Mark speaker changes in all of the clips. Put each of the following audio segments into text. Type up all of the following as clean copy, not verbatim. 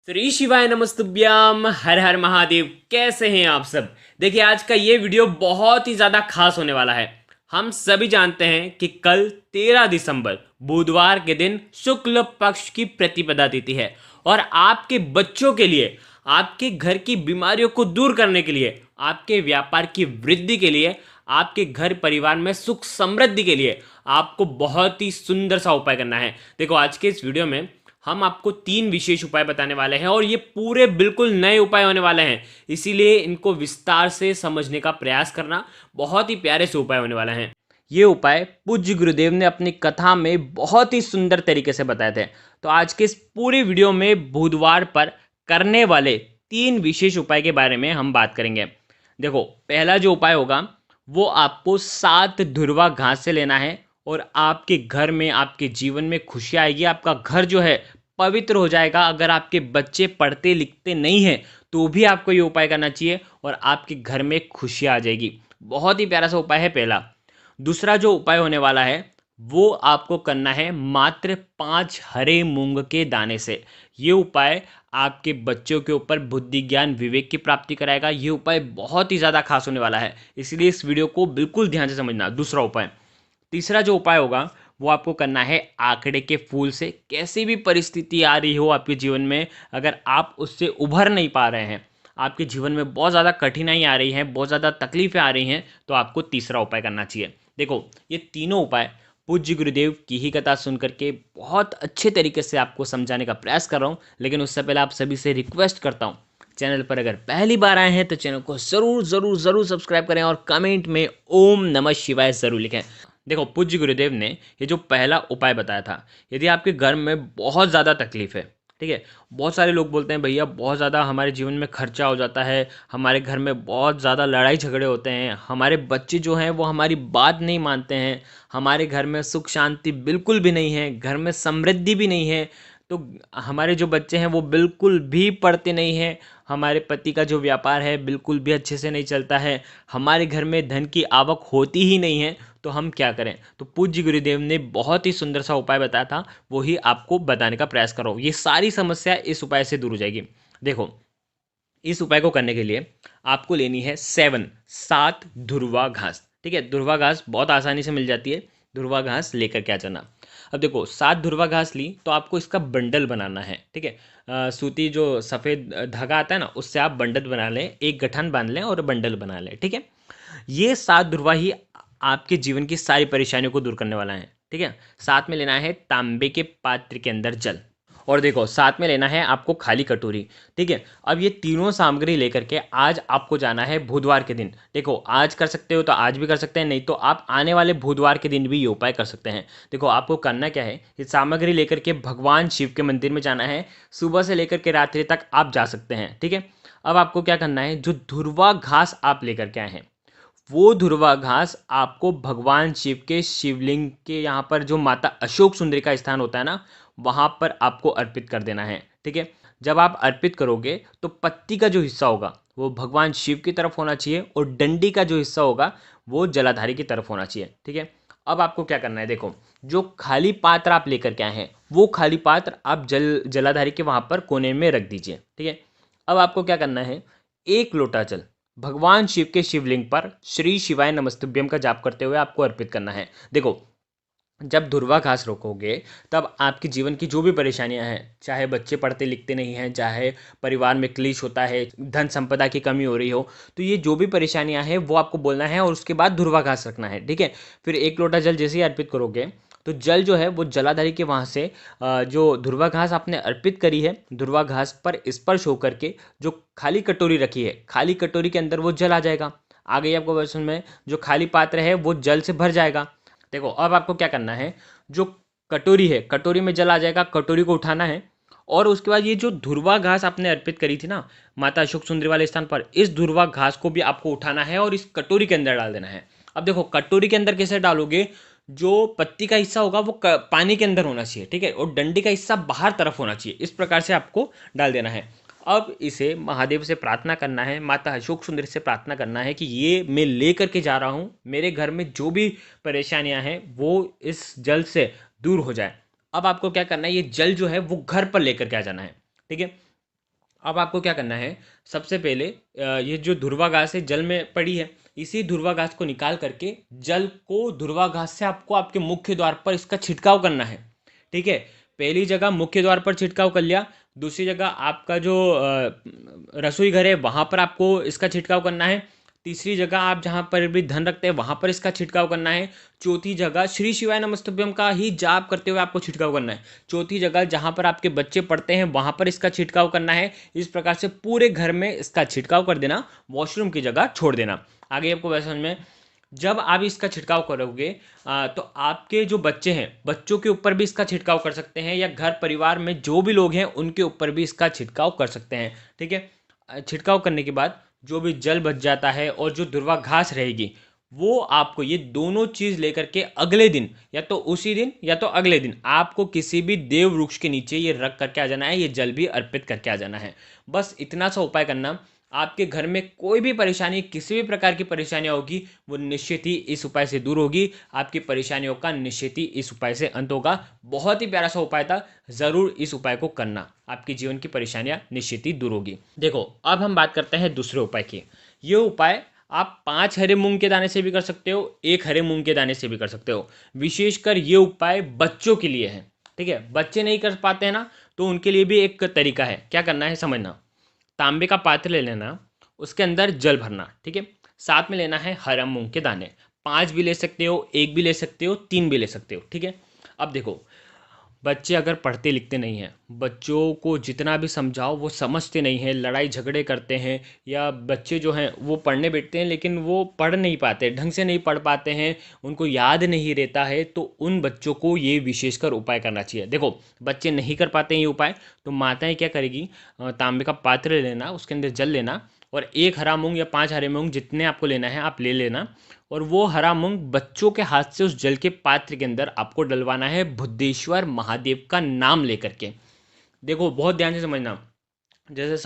Speaker 1: श्री शिवाय नमस्तुभ्यम हर हर महादेव। कैसे हैं आप सब। देखिए आज का ये वीडियो बहुत ही ज़्यादा खास होने वाला है। हम सभी जानते हैं कि कल 13 दिसंबर बुधवार के दिन शुक्ल पक्ष की प्रतिपदा तिथि है और आपके बच्चों के लिए, आपके घर की बीमारियों को दूर करने के लिए, आपके व्यापार की वृद्धि के लिए, आपके घर परिवार में सुख समृद्धि के लिए आपको बहुत ही सुंदर सा उपाय करना है। देखो आज के इस वीडियो में हम आपको 3 विशेष उपाय बताने वाले हैं और ये पूरे बिल्कुल नए उपाय होने वाले हैं, इसीलिए इनको विस्तार से समझने का प्रयास करना। बहुत ही प्यारे से उपाय होने वाले हैं। ये उपाय पूज्य गुरुदेव ने अपनी कथा में बहुत ही सुंदर तरीके से बताए थे। तो आज के इस पूरे वीडियो में बुधवार पर करने वाले 3 विशेष उपाय के बारे में हम बात करेंगे। देखो पहला जो उपाय होगा वो आपको 7 धुर्वा घास से लेना है और आपके घर में, आपके जीवन में खुशी आएगी। आपका घर जो है पवित्र हो जाएगा। अगर आपके बच्चे पढ़ते लिखते नहीं हैं तो भी आपको ये उपाय करना चाहिए और आपके घर में खुशी आ जाएगी। बहुत ही प्यारा सा उपाय है पहला। दूसरा जो उपाय होने वाला है वो आपको करना है मात्र 5 हरे मूंग के दाने से। ये उपाय आपके बच्चों के ऊपर बुद्धि ज्ञान विवेक की प्राप्ति कराएगा। ये उपाय बहुत ही ज़्यादा खास होने वाला है, इसलिए इस वीडियो को बिल्कुल ध्यान से समझना। दूसरा उपाय, तीसरा जो उपाय होगा वो आपको करना है आंकड़े के फूल से। कैसी भी परिस्थिति आ रही हो आपके जीवन में, अगर आप उससे उभर नहीं पा रहे हैं, आपके जीवन में बहुत ज़्यादा कठिनाई आ रही है, बहुत ज़्यादा तकलीफें आ रही हैं, तो आपको तीसरा उपाय करना चाहिए। देखो ये तीनों उपाय पूज्य गुरुदेव की ही कथा सुन करके बहुत अच्छे तरीके से आपको समझाने का प्रयास कर रहा हूँ। लेकिन उससे पहले आप सभी से रिक्वेस्ट करता हूँ, चैनल पर अगर पहली बार आए हैं तो चैनल को ज़रूर ज़रूर ज़रूर सब्सक्राइब करें और कमेंट में ओम नमः शिवाय ज़रूर लिखें। देखो पूज्य गुरुदेव ने ये जो पहला उपाय बताया था, यदि आपके घर में बहुत ज़्यादा तकलीफ है, ठीक है, बहुत सारे लोग बोलते हैं भैया बहुत ज़्यादा हमारे जीवन में खर्चा हो जाता है, हमारे घर में बहुत ज़्यादा लड़ाई झगड़े होते हैं, हमारे बच्चे जो हैं वो हमारी बात नहीं मानते हैं, हमारे घर में सुख शांति बिल्कुल भी नहीं है, घर में समृद्धि भी नहीं है, तो हमारे जो बच्चे हैं वो बिल्कुल भी पढ़ते नहीं हैं, हमारे पति का जो व्यापार है बिल्कुल भी अच्छे से नहीं चलता है, हमारे घर में धन की आवक होती ही नहीं है, तो हम क्या करें। तो पूज्य गुरुदेव ने बहुत ही सुंदर सा उपाय बताया था, वही आपको बताने का प्रयास करो। ये सारी समस्या इस उपाय से दूर हो जाएगी। देखो इस उपाय को करने के लिए आपको लेनी है 7 धुर्वा घास। ठीक है, धुर्वा घास बहुत आसानी से मिल जाती है। धुर्वा घास लेकर क्या जाना। अब देखो 7 धुर्वा घास ली तो आपको इसका बंडल बनाना है। ठीक है, सूती जो सफ़ेद धागा आता है ना, उससे आप बंडल बना लें, एक गठन बांध लें और बंडल बना लें। ठीक है, ये 7 ध्रुवा ही आपके जीवन की सारी परेशानियों को दूर करने वाला है। ठीक है, साथ में लेना है तांबे के पात्र के अंदर जल, और देखो साथ में लेना है आपको खाली कटोरी। ठीक है, अब ये तीनों सामग्री लेकर के आज आपको जाना है बुधवार के दिन। देखो आज कर सकते हो तो आज भी कर सकते हैं, नहीं तो आप आने वाले बुधवार के दिन भी ये उपाय कर सकते हैं। देखो आपको करना क्या है, ये सामग्री लेकर के भगवान शिव के मंदिर में जाना है। सुबह से लेकर के रात्रि तक आप जा सकते हैं। ठीक है, अब आपको क्या करना है, जो धुर्वा घास आप लेकर के आए हैं वो धुर्वा घास आपको भगवान शिव के शिवलिंग के यहाँ पर जो माता अशोक सुंदरी का स्थान होता है ना, वहाँ पर आपको अर्पित कर देना है। ठीक है, जब आप अर्पित करोगे तो पत्ती का जो हिस्सा होगा वो भगवान शिव की तरफ होना चाहिए और डंडी का जो हिस्सा होगा वो जलाधारी की तरफ होना चाहिए। ठीक है, अब आपको क्या करना है, देखो जो खाली पात्र आप लेकर के आए हैं वो खाली पात्र आप जलाधारी के वहाँ पर कोने में रख दीजिए। ठीक है, अब आपको क्या करना है, 1 लोटा जल भगवान शिव के शिवलिंग पर श्री शिवाय नमस्तुभ्यम का जाप करते हुए आपको अर्पित करना है। देखो जब धुर्वा घास रोकोगे तब आपके जीवन की जो भी परेशानियां हैं, चाहे बच्चे पढ़ते लिखते नहीं हैं, चाहे परिवार में क्लेश होता है, धन संपदा की कमी हो रही हो, तो ये जो भी परेशानियां हैं वो आपको बोलना है और उसके बाद धुर्वा घास रखना है। ठीक है, फिर 1 लोटा जल जैसे ही अर्पित करोगे तो जल जो है वो जलाधारी के वहाँ से जो धुर्वा घास आपने अर्पित करी है, धुर्वा घास पर स्पर्श होकर के जो खाली कटोरी रखी है, खाली कटोरी के अंदर वो जल आ जाएगा। आ गई आपको वर्षन में, जो खाली पात्र है वो जल से भर जाएगा। देखो अब आपको क्या करना है, जो कटोरी है कटोरी में जल आ जाएगा, कटोरी को उठाना है और उसके बाद ये जो धुर्वा घास आपने अर्पित करी थी ना माता अशोक सुंदरी वाले स्थान पर, इस धुर्वा घास को भी आपको उठाना है और इस कटोरी के अंदर डाल देना है। अब देखो कटोरी के अंदर कैसे डालोगे, जो पत्ती का हिस्सा होगा वो पानी के अंदर होना चाहिए। ठीक है, और डंडी का हिस्सा बाहर तरफ होना चाहिए। इस प्रकार से आपको डाल देना है। अब इसे महादेव से प्रार्थना करना है, माता अशोक सुंदरी से प्रार्थना करना है कि ये मैं ले करके जा रहा हूँ, मेरे घर में जो भी परेशानियां हैं वो इस जल से दूर हो जाए। अब आपको क्या करना है, ये जल जो है वो घर पर लेकर के आ जाना है। ठीक है, अब आपको क्या करना है, सबसे पहले ये जो धुरवा घास है जल में पड़ी है, इसी धुरवा घास को निकाल करके जल को धुरवा घास से आपको आपके मुख्य द्वार पर इसका छिड़काव करना है। ठीक है, पहली जगह मुख्य द्वार पर छिड़काव कर लिया, दूसरी जगह आपका जो रसोई घर है वहाँ पर आपको इसका छिड़काव करना है, तीसरी जगह आप जहाँ पर भी धन रखते हैं वहाँ पर इसका छिड़काव करना है, चौथी जगह श्री शिवाय नमस्तुभ्यम का ही जाप करते हुए आपको छिड़काव करना है, चौथी जगह जहाँ पर आपके बच्चे पढ़ते हैं वहाँ पर इसका छिड़काव करना है। इस प्रकार से पूरे घर में इसका छिड़काव कर देना, वॉशरूम की जगह छोड़ देना। आगे आपको वैसे समझ में, जब आप इसका छिड़काव करोगे तो आपके जो बच्चे हैं बच्चों के ऊपर भी इसका छिड़काव कर सकते हैं, या घर परिवार में जो भी लोग हैं उनके ऊपर भी इसका छिड़काव कर सकते हैं। ठीक है, छिड़काव करने के बाद जो भी जल बच जाता है और जो दुर्वा घास रहेगी वो आपको ये दोनों चीज़ लेकर के अगले दिन या तो उसी दिन या तो अगले दिन आपको किसी भी देव वृक्ष के नीचे ये रख करके आ जाना है, ये जल भी अर्पित करके आ जाना है। बस इतना सा उपाय करना, आपके घर में कोई भी परेशानी, किसी भी प्रकार की परेशानियां होगी वो निश्चित ही इस उपाय से दूर होगी। आपकी परेशानियों का निश्चित ही इस उपाय से अंत होगा। बहुत ही प्यारा सा उपाय था, ज़रूर इस उपाय को करना, आपके जीवन की परेशानियां निश्चित ही दूर होगी। देखो अब हम बात करते हैं दूसरे उपाय की। ये उपाय आप 5 हरे मूंग के दाने से भी कर सकते हो, 1 हरे मूंग के दाने से भी कर सकते हो। विशेषकर ये उपाय बच्चों के लिए है। ठीक है, बच्चे नहीं कर पाते हैं ना, तो उनके लिए भी एक तरीका है। क्या करना है समझना, तांबे का पात्र ले लेना, उसके अंदर जल भरना। ठीक है, साथ में लेना है हरा मूंग के दाने, 5 भी ले सकते हो, 1 भी ले सकते हो, 3 भी ले सकते हो। ठीक है, अब देखो बच्चे अगर पढ़ते लिखते नहीं हैं, बच्चों को जितना भी समझाओ वो समझते नहीं हैं, लड़ाई झगड़े करते हैं, या बच्चे जो हैं वो पढ़ने बैठते हैं लेकिन वो पढ़ नहीं पाते, ढंग से नहीं पढ़ पाते हैं, उनको याद नहीं रहता है, तो उन बच्चों को ये विशेषकर उपाय करना चाहिए। देखो बच्चे नहीं कर पाते हैं ये उपाय, तो माताएं क्या करेगी, तांबे का पात्र लेना, उसके अंदर जल लेना, और 1 हरा मूंग या 5 हरे मूंग जितने आपको लेना है आप ले लेना, और वो हरा मूंग बच्चों के हाथ से उस जल के पात्र के अंदर आपको डलवाना है, बुद्धेश्वर महादेव का नाम लेकर के। देखो बहुत ध्यान से समझना, जैसे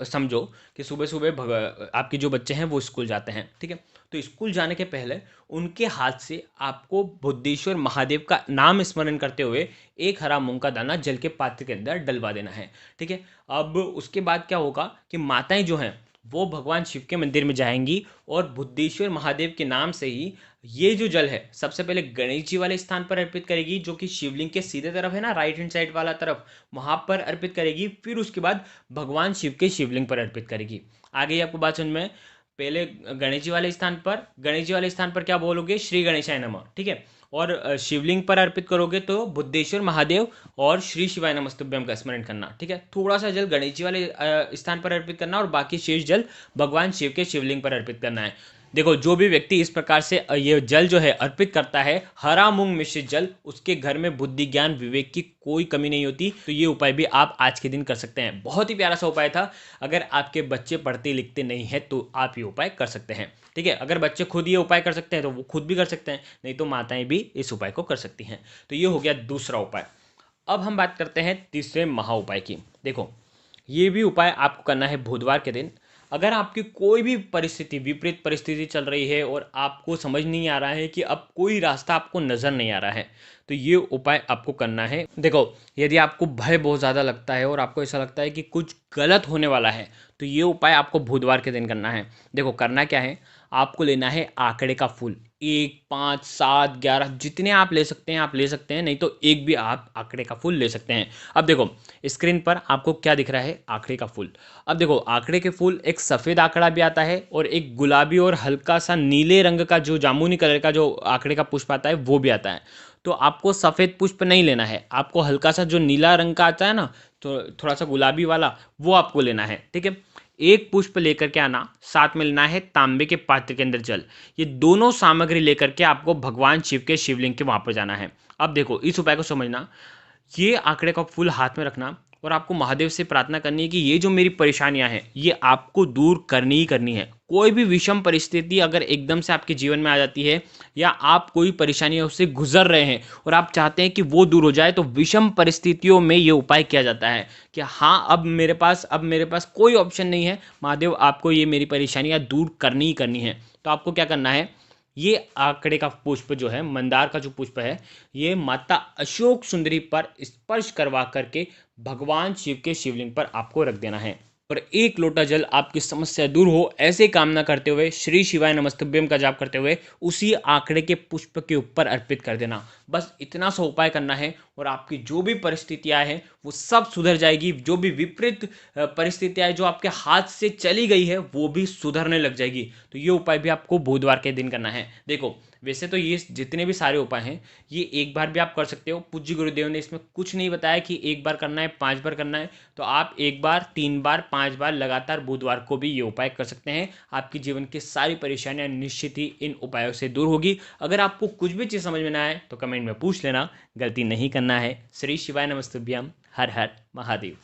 Speaker 1: समझो कि सुबह सुबह आपके जो बच्चे हैं वो स्कूल जाते हैं। ठीक है, तो स्कूल जाने के पहले उनके हाथ से आपको बुद्धेश्वर महादेव का नाम स्मरण करते हुए 1 हरा मूंग का दाना जल के पात्र के अंदर डलवा देना है। ठीक है, अब उसके बाद क्या होगा कि माताएं जो हैं वो भगवान शिव के मंदिर में जाएंगी और बुद्धेश्वर महादेव के नाम से ही ये जो जल है सबसे पहले गणेश जी वाले स्थान पर अर्पित करेगी, जो कि शिवलिंग के सीधे तरफ है ना, राइट हैंड साइड वाला तरफ, वहां पर अर्पित करेगी। फिर उसके बाद भगवान शिव के शिवलिंग पर अर्पित करेगी। आगे आपको बात समझ में, पहले गणेश जी वाले स्थान पर क्या बोलोगे, श्री गणेशाय नमः। ठीक है, और शिवलिंग पर अर्पित करोगे तो बुद्धेश्वर महादेव और श्री शिवाय नमस्तुभ्यम का स्मरण करना। ठीक है, थोड़ा सा जल गणेश जी वाले स्थान पर अर्पित करना और बाकी शेष जल भगवान शिव के शिवलिंग पर अर्पित करना है। देखो जो भी व्यक्ति इस प्रकार से ये जल जो है अर्पित करता है, हरा मूंग मिश्रित जल, उसके घर में बुद्धि ज्ञान विवेक की कोई कमी नहीं होती। तो ये उपाय भी आप आज के दिन कर सकते हैं। बहुत ही प्यारा सा उपाय था। अगर आपके बच्चे पढ़ते लिखते नहीं है तो आप ये उपाय कर सकते हैं। ठीक है, अगर बच्चे खुद ये उपाय कर सकते हैं तो वो खुद भी कर सकते हैं, नहीं तो माताएं भी इस उपाय को कर सकती हैं। तो ये हो गया दूसरा उपाय। अब हम बात करते हैं तीसरे महा उपाय की। देखो ये भी उपाय आपको करना है बुधवार के दिन। अगर आपकी कोई भी परिस्थिति, विपरीत परिस्थिति चल रही है और आपको समझ नहीं आ रहा है कि अब कोई रास्ता आपको नज़र नहीं आ रहा है, तो ये उपाय आपको करना है। देखो यदि आपको भय बहुत ज़्यादा लगता है और आपको ऐसा लगता है कि कुछ गलत होने वाला है, तो ये उपाय आपको बुधवार के दिन करना है। देखो करना क्या है, आपको लेना है आंकड़े का फूल, 1, 5, 7, 11 जितने आप ले सकते हैं आप ले सकते हैं, नहीं तो एक भी आप आंकड़े का फूल ले सकते हैं। अब देखो स्क्रीन पर आपको क्या दिख रहा है, आंकड़े का फूल। अब देखो आंकड़े के फूल एक सफ़ेद आंकड़ा भी आता है और एक गुलाबी और हल्का सा नीले रंग का जो जामुनी कलर का जो आंकड़े का पुष्प आता है वो भी आता है। तो आपको सफ़ेद पुष्प नहीं लेना है, आपको हल्का सा जो नीला रंग का आता है ना, तो थोड़ा सा गुलाबी वाला, वो आपको लेना है। ठीक है, एक पुष्प लेकर के आना, साथ में लेना है तांबे के पात्र के अंदर जल। ये दोनों सामग्री लेकर के आपको भगवान शिव के शिवलिंग के वहाँ पर जाना है। अब देखो इस उपाय को समझना, ये आंकड़े का फूल हाथ में रखना और आपको महादेव से प्रार्थना करनी है कि ये जो मेरी परेशानियां हैं ये आपको दूर करनी ही करनी है। कोई भी विषम परिस्थिति अगर एकदम से आपके जीवन में आ जाती है या आप कोई परेशानियों से गुजर रहे हैं और आप चाहते हैं कि वो दूर हो जाए, तो विषम परिस्थितियों में ये उपाय किया जाता है कि हाँ अब मेरे पास कोई ऑप्शन नहीं है, महादेव आपको ये मेरी परेशानियाँ दूर करनी ही करनी है। तो आपको क्या करना है, ये आंकड़े का पुष्प जो है, मंदार का जो पुष्प है, ये माता अशोक सुंदरी पर स्पर्श करवा करके भगवान शिव के शिवलिंग पर आपको रख देना है। और 1 लोटा जल आपकी समस्या दूर हो, ऐसे कामना करते हुए श्री शिवाय नमस्तुभ्यम का जाप करते हुए उसी आंकड़े के पुष्प के ऊपर अर्पित कर देना। बस इतना सा उपाय करना है और आपकी जो भी परिस्थितियां हैं वो सब सुधर जाएगी। जो भी विपरीत परिस्थितियां हैं जो आपके हाथ से चली गई है वो भी सुधरने लग जाएगी। तो ये उपाय भी आपको बुधवार के दिन करना है। देखो, वैसे तो ये जितने भी सारे उपाय हैं ये एक बार भी आप कर सकते हो। पूज्य गुरुदेव ने इसमें कुछ नहीं बताया कि एक बार करना है, 5 बार करना है। तो आप एक बार, 3 बार, 5 बार लगातार बुधवार को भी ये उपाय कर सकते हैं। आपकी जीवन की सारी परेशानियां निश्चित ही इन उपायों से दूर होगी। अगर आपको कुछ भी चीज़ समझ में ना आए तो कमेंट में पूछ लेना। गलती नहीं करना है। श्री शिवाय नमस्तुभ्यम। हर हर महादेव।